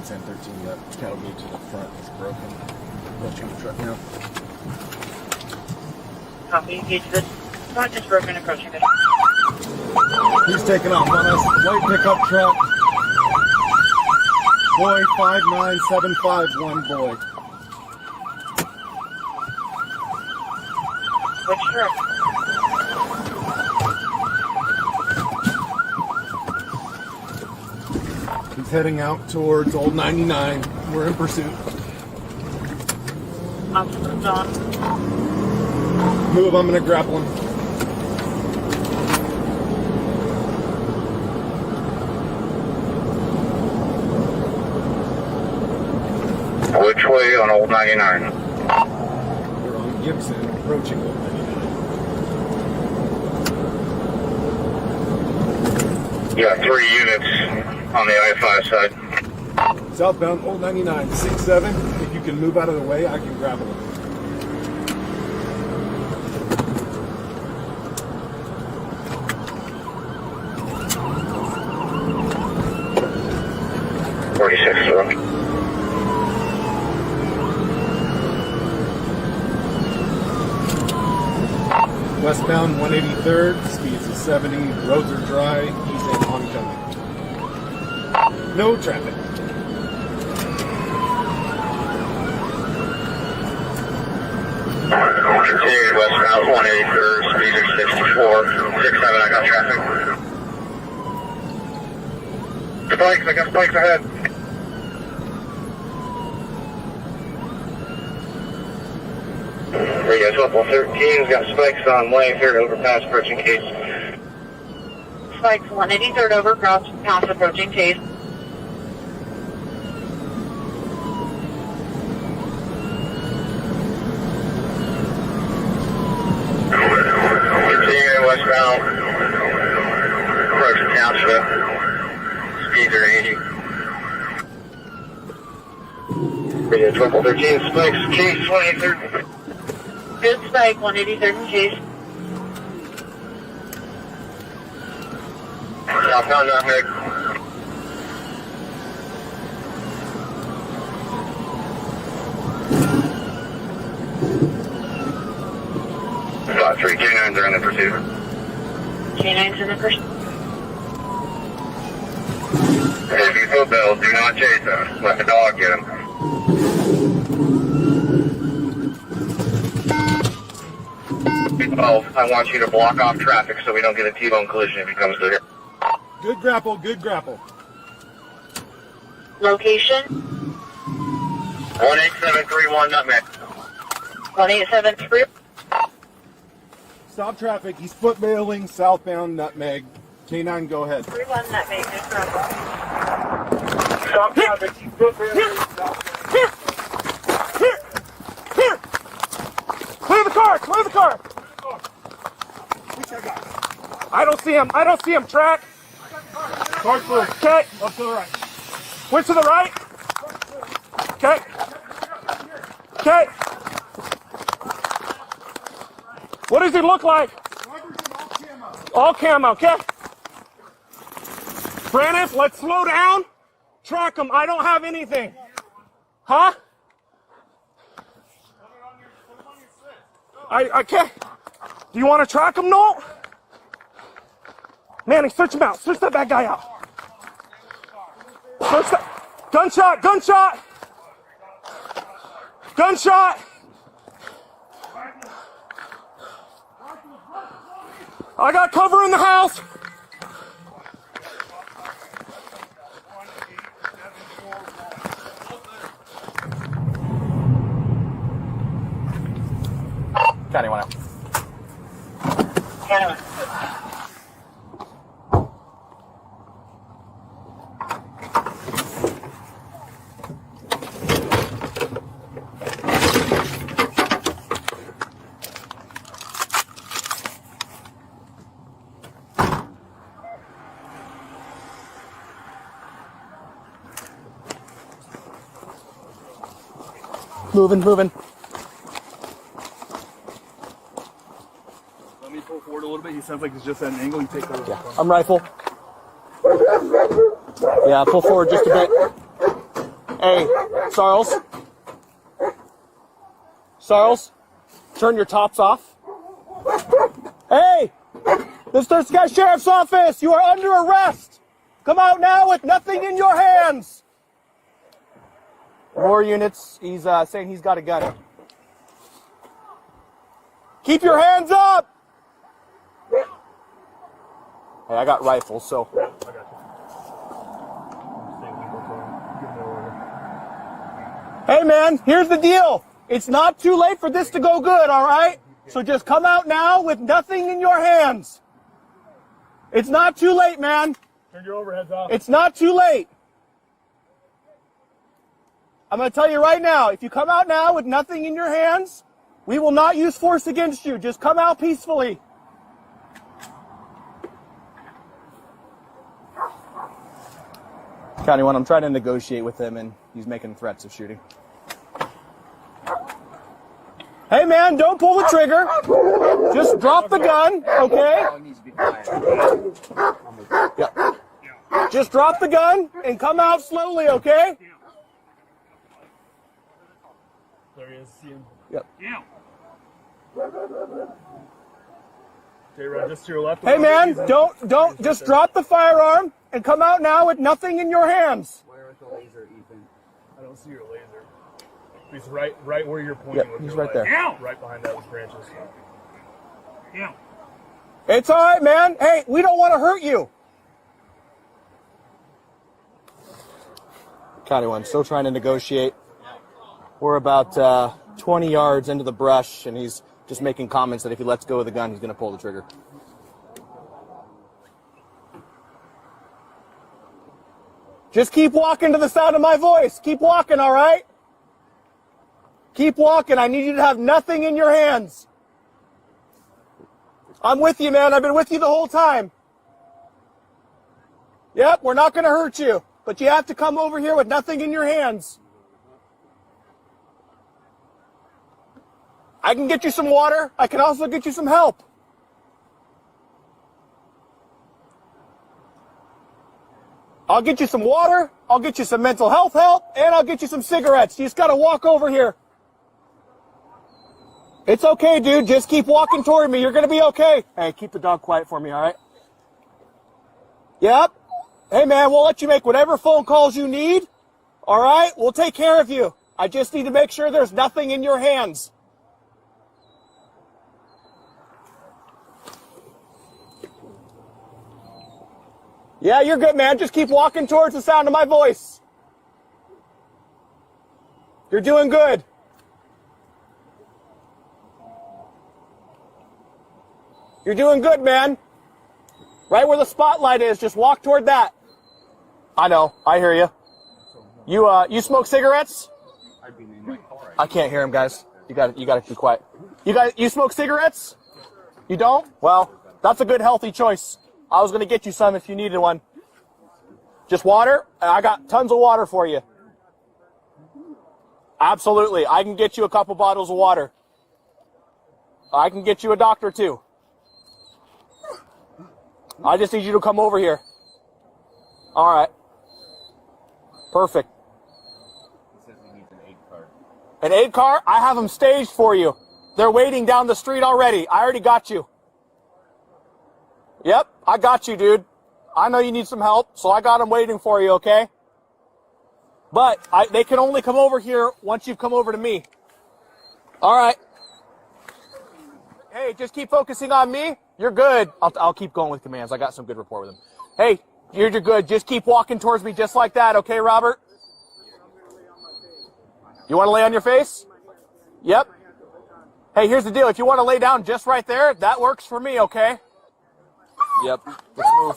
on San 13 yet. Cattle gauge to the front is broken. Approaching the truck now. Copy, gauge this. Front is broken, approaching the truck. He's taking off on us. White pickup truck. Boy 59751 boy. Which truck? He's heading out towards Old 99. We're in pursuit. Officer's on. Move, I'm gonna grapple him. Which way on Old 99? We're on Gibson, approaching Old 99. Yeah, 3 units on the I-5 side. Southbound Old 99, 6-7. If you can move out of the way, I can grapple him. Westbound 183rd, speeds of 70, roads are dry, he's in oncoming. No traffic. Continued westbound 183rd, speeds of 64, 67, I got traffic. Spikes, I got spikes ahead. There you go, level 13's got spikes on way here, overpass approaching case. Spikes 183rd over, cross pass approaching case. Continuing westbound, approaching township, speeds are 80. Radio 1213 spikes, case 183rd. Good spike, 183rd and chase. Southbound Nutmeg. About 3 K9s are in the pursuit. K9's in the pursuit. If you feel Bill, do not chase him. Let the dog get him. Oh, I want you to block off traffic so we don't get a T-bone collision if he comes through here. Good grapple, good grapple. Location? 18731 Nutmeg. 1873. Stop traffic, he's foot bailing, southbound Nutmeg. K9, go ahead. 31 Nutmeg, good trouble. Stop traffic, he's foot bailing, Here! Clear the car, clear the car! I don't see him, track. Car's clear. Okay. Up to the right. Went to the right? Okay. Okay. What does he look like? All camo, okay. Brandon, let's slow down. Track him, I don't have anything. Huh? I can't. Do you want to track him, Noel? Manny, search him out. Search that bad guy out. Search that. Gunshot, gunshot. Gunshot. I got cover in the house. County 1 out. County 1. Moving. Let me pull forward a little bit. He sounds like he's just at an angle. You take the... I'm rifle. Yeah, pull forward just a bit. Hey, Sarles. Sarles, turn your tops off. Hey, this is the Sheriff's Office. You are under arrest. Come out now with nothing in your hands. More units. He's saying he's got a gun. Keep your hands up. Hey, I got rifles, so. Hey, man, here's the deal. It's not too late for this to go good, all right? So just come out now with nothing in your hands. It's not too late, man. Turn your overheads off. It's not too late. I'm going to tell you right now, if you come out now with nothing in your hands, we will not use force against you. Just come out peacefully. County 1, I'm trying to negotiate with him, and he's making threats of shooting. Hey, man, don't pull the trigger. Just drop the gun, okay? Yeah. Just drop the gun and come out slowly, okay? There he is. See him. Yep. Okay, Rod, just to your left. Hey, man, don't, just drop the firearm and come out now with nothing in your hands. Where is the laser, Ethan? I don't see your laser. He's right where you're pointing. Yep, with he's your right light. there. Right behind those branches. Yeah. It's all right, man. Hey, we don't want to hurt you. County 1, still trying to negotiate. We're about 20 yards into the brush, and he's just making comments that if he lets go of the gun, he's going to pull the trigger. Just keep walking to the sound of my voice. Keep walking, all right? Keep walking. I need you to have nothing in your hands. I'm with you, man. I've been with you the whole time. Yep, we're not going to hurt you, but you have to come over here with nothing in your hands. I can get you some water. I can also get you some help. I'll get you some water, I'll get you some mental health help, and I'll get you some cigarettes. You just got to walk over here. It's okay, dude. Just keep walking toward me. You're going to be okay. Hey, keep the dog quiet for me, all right? Yep. Hey, man, we'll let you make whatever phone calls you need. All right? We'll take care of you. I just need to make sure there's nothing in your hands. Yeah, you're good, man. Just keep walking towards the sound of my voice. You're doing good. You're doing good, man. Right where the spotlight is, just walk toward that. I know, I hear you. You smoke cigarettes? I can't hear him, guys. You got to be quiet. You smoke cigarettes? You don't? Well, that's a good healthy choice. I was going to get you some if you needed one. Just water? I got tons of water for you. Absolutely. I can get you a couple bottles of water. I can get you a doctor, too. I just need you to come over here. All right. Perfect. He says he needs an aid car. An aid car? I have them staged for you. They're waiting down the street already. I already got you. Yep, I got you, dude. I know you need some help, so I got them waiting for you, okay? But they can only come over here once you've come over to me. All right. Hey, just keep focusing on me. You're good. I'll keep going with commands. I got some good rapport with him. Hey, you're good. Just keep walking towards me just like that, okay, Robert? You want to lay on your face? Yep. Hey, here's the deal. If you want to lay down just right there, that works for me, okay? Yep. Let's move.